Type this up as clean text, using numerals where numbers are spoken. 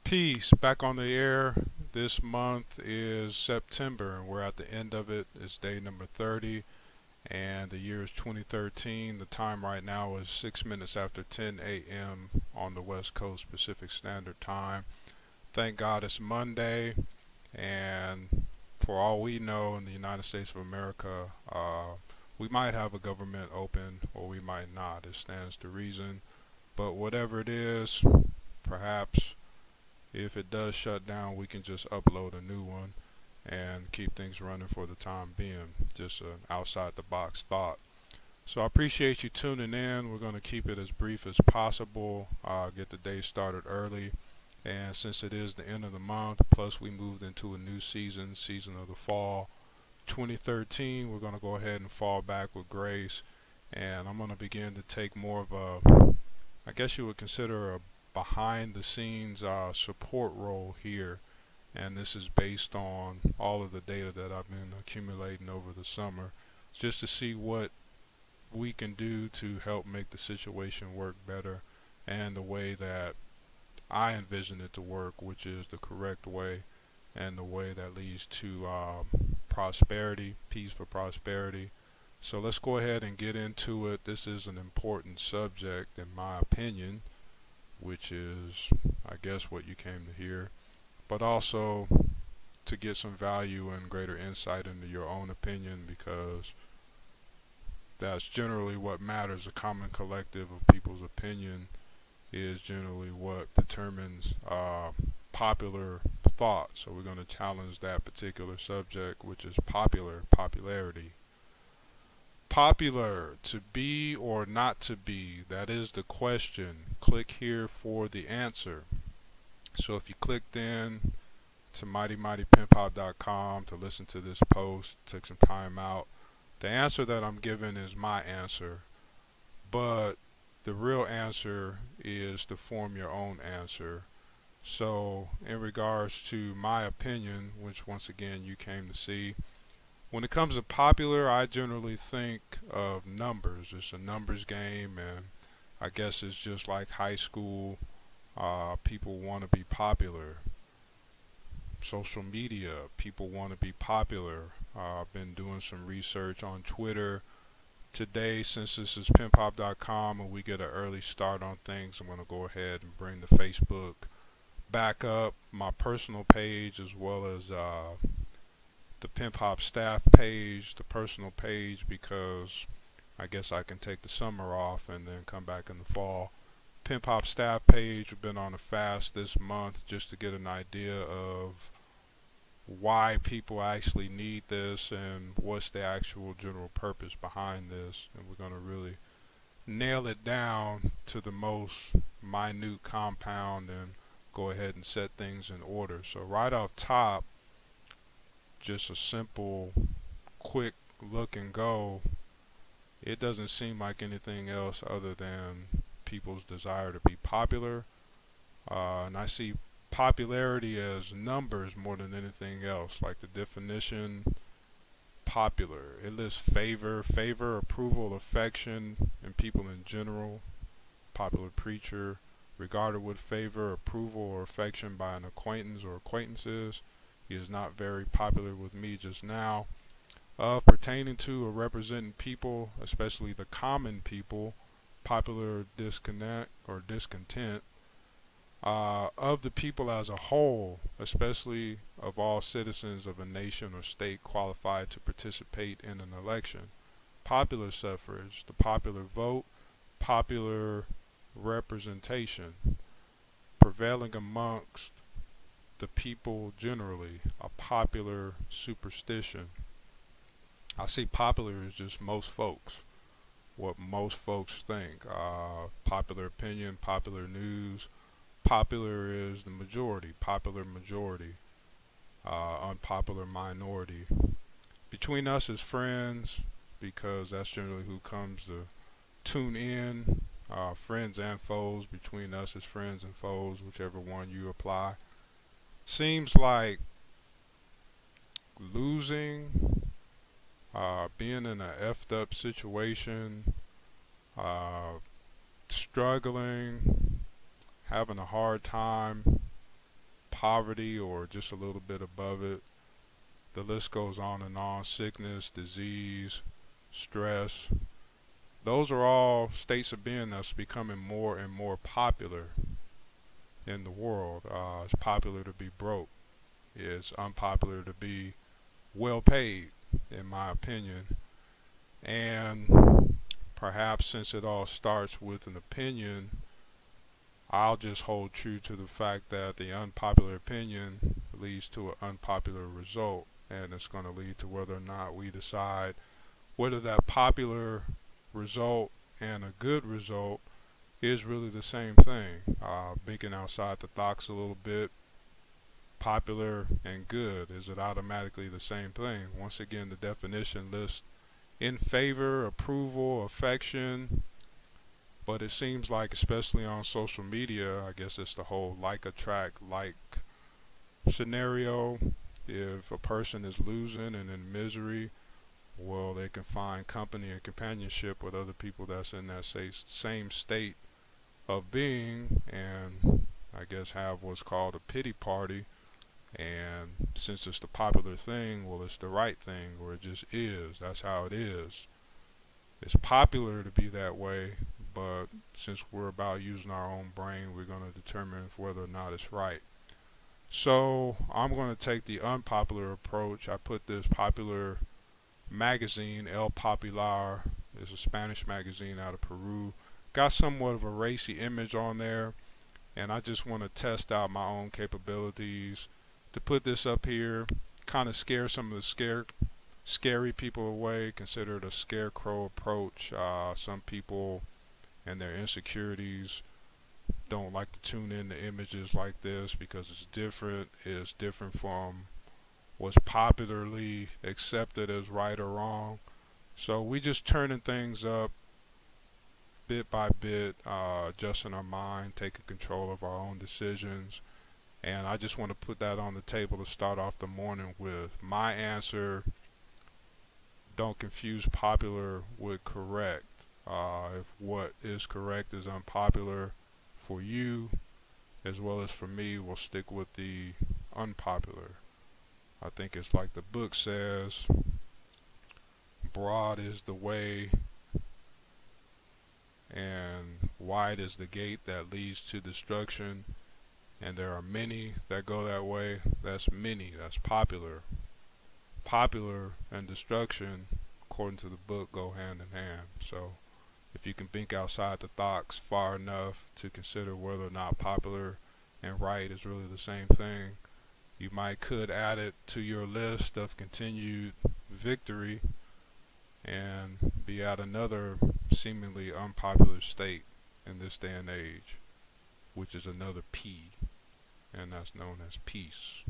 Peace. Back on the air. This month is September, and we're at the end of it. It's day number 30, and the year is 2013. The time right now is 6 minutes after 10 a.m. on the West Coast Pacific Standard Time. Thank God it's Monday, and for all we know in the United States of America, we might have a government open or we might not. It stands to reason. But whatever it is, perhaps if it does shut down, we can just upload a new one and keep things running for the time being. Just an outside the box thought. So I appreciate you tuning in. We're going to keep it as brief as possible, get the day started early. And since it is the end of the month, plus we moved into a new season of the fall 2013, we're going to go ahead and fall back with grace. And I'm going to begin to take more of a, I guess you would consider a behind the scenes support role here, and this is based on all of the data that I've been accumulating over the summer just to see what we can do to help make the situation work better and the way that I envision it to work, which is the correct way and the way that leads to prosperity, peace for prosperity. So let's go ahead and get into it. This is an important subject in my opinion, which is, I guess, what you came to hear, but also to get some value and greater insight into your own opinion, because that's generally what matters. A common collective of people's opinion is generally what determines popular thought. So we're going to challenge that particular subject, which is popularity. Popular, to be or not to be, that is the question. Click here for the answer. So if you clicked in to mightymightypimphop.com to listen to this post, took some time out, the answer that I'm giving is my answer, but the real answer is to form your own answer. So in regards to my opinion, which once again you came to see, when it comes to popular, I generally think of numbers. It's a numbers game, and I guess it's just like high school. People want to be popular. Social media, people want to be popular. I've been doing some research on Twitter. Today, since this is pimphop.com and we get an early start on things, I'm going to go ahead and bring the Facebook back up, my personal page, as well as the Pimp Hop staff page, the personal page, because I guess I can take the summer off and then come back in the fall. Pimp Hop staff page, we've been on a fast this month just to get an idea of why people actually need this and what's the actual general purpose behind this. And we're going to really nail it down to the most minute compound and go ahead and set things in order. So right off top, just a simple, quick look and go. It doesn't seem like anything else other than people's desire to be popular. And I see popularity as numbers more than anything else. Like the definition, popular. It lists favor, approval, affection, and people in general. Popular preacher, regarded with favor, approval, or affection by an acquaintance or acquaintances. He is not very popular with me just now. Of pertaining to or representing people, especially the common people, popular disconnect or discontent. Of the people as a whole, especially of all citizens of a nation or state qualified to participate in an election. Popular suffrage, the popular vote, popular representation, prevailing amongst the people generally, a popular superstition. I see popular as just most folks, what most folks think. Popular opinion, popular news. Popular is the majority, popular majority, unpopular minority. Between us as friends, because that's generally who comes to tune in, friends and foes, between us as friends and foes, whichever one you apply. Seems like losing, being in a effed up situation, struggling, having a hard time, poverty or just a little bit above it. The list goes on and on. Sickness, disease, stress. Those are all states of being that's becoming more and more popular in the world. It's popular to be broke. It's unpopular to be well paid, in my opinion. And perhaps since it all starts with an opinion, I'll just hold true to the fact that the unpopular opinion leads to an unpopular result, and it's going to lead to whether or not we decide whether that popular result and a good result is really the same thing. Thinking outside the box a little bit, popular and good, is it automatically the same thing? Once again, the definition lists in favor, approval, affection, but it seems like, especially on social media, I guess it's the whole like attract like scenario. If a person is losing and in misery, well, they can find company and companionship with other people that's in that same state of being, and I guess have what's called a pity party. And since it's the popular thing, well, it's the right thing, or it just is. That's how it is. It's popular to be that way, but since we're about using our own brain, we're going to determine whether or not it's right. So I'm going to take the unpopular approach. I put this popular magazine, El Popular, is a Spanish magazine out of Peru. Got somewhat of a racy image on there, and I just want to test out my own capabilities to put this up here, kind of scare some of the scary people away. Consider it a scarecrow approach. Some people and their insecurities don't like to tune in to images like this because it's different. It's different from what's popularly accepted as right or wrong. So we just turning things up bit by bit, adjusting our mind, taking control of our own decisions. And I just want to put that on the table to start off the morning with. My answer, don't confuse popular with correct. If what is correct is unpopular for you as well as for me, we'll stick with the unpopular. I think it's like the book says, broad is the way and wide is the gate that leads to destruction, and there are many that go that way. That's many, that's popular. Popular and destruction, according to the book, go hand in hand. So if you can think outside the box far enough to consider whether or not popular and right is really the same thing, you could add it to your list of continued victory and be at another seemingly unpopular state in this day and age, which is another P, and that's known as peace.